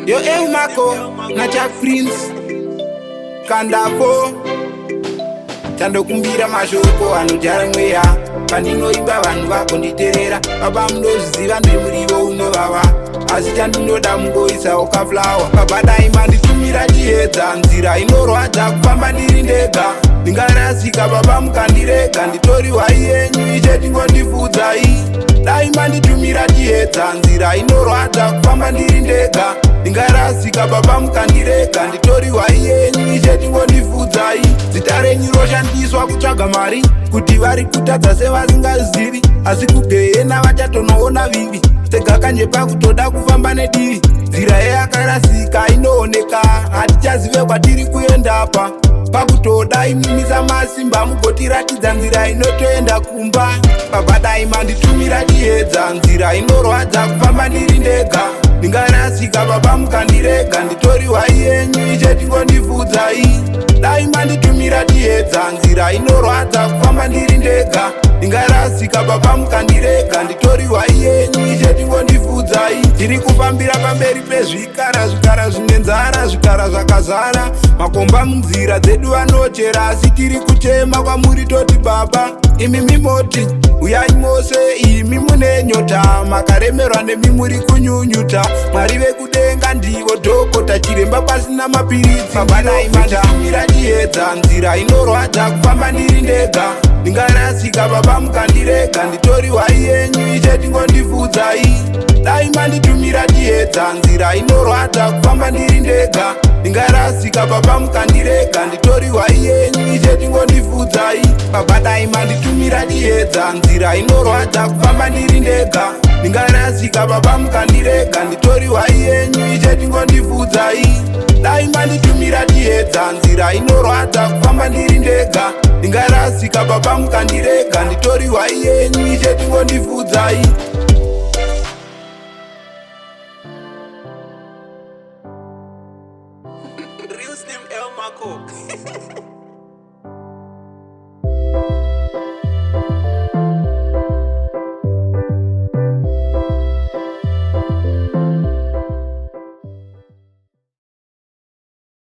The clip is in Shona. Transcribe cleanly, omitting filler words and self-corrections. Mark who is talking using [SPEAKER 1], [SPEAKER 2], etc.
[SPEAKER 1] Yo Mako, na Jack Prince Kandafo Tando kumbira mashoko anojara mweya pandinoimba vanhu vakonditerera baba munoziva ndemurivo unovava asi chandinoda mungoisawo kaflawa baba dai manditumira chiedza nzira inorwadza kufamba ndiri ndega ndingarasika baba mukandirega nditori wai yenyu ichetingondifudzai dai manditumira chiedza nzira inorwadza kufamba ndiri ndega ndingarasika baba mukandirega nditori wai yenyu ichetingondifudzai zita renyu roshandiswa kutsvaga mari kuti vari kutadza sevasingazivi asi kugehena vachatonoona vivi segakanje pakutoda kufamba nedivi nzira yeyakarasika inooneka hatichazive kwatiri kuendapa pakutoda imimisa masimba mugotiratidza nzira inotoenda kumba baba dai manditumira chiedza nzira inorwadza kufamba ndiri ndega ndingarasika baba mukandirega nditori wai yenyu ichetingondifudzai dai manditumira chiedza nzira inorwadza kufamba ndiri ndega ndingarasika baba mukandirega nditori wai yenyu ichetingondifudzai ndiri kufambira pamberi pezvikara zvikara zvine nzara zvikara zvakazara makomba munzira dzedu vanochera asi tiri kuchema kwamuri toti baba imi mimoti uyai mose imi mune nyota makaremerwa nemi muri kunyunyuta mwari vekudenga ndivo dhokota chiremba pasina mapiritsi baba dai manditumira chiedza nzira inorwadza kufamba ndiri ndega ndingarasika baba mukandirega nditori wai yenyu ichetingondifudzai dai manditumira chiedza nzira inorwadza kufamba ndiri ndega ndingarasika baba mukandirega nditori wai yenyu ichetingondifudzai baba dai manditumira chiedza nzira inorwadza kufamba ndiri ndega ndingarasika baba mukandirega nditori wai yenyu ichetingondifudzai dai manditumira chiedza nzira inorwadza kufamba ndiri ndega ndingarasika baba mukandirega nditori wai yenyu ichetingondifudzai Riddim Mako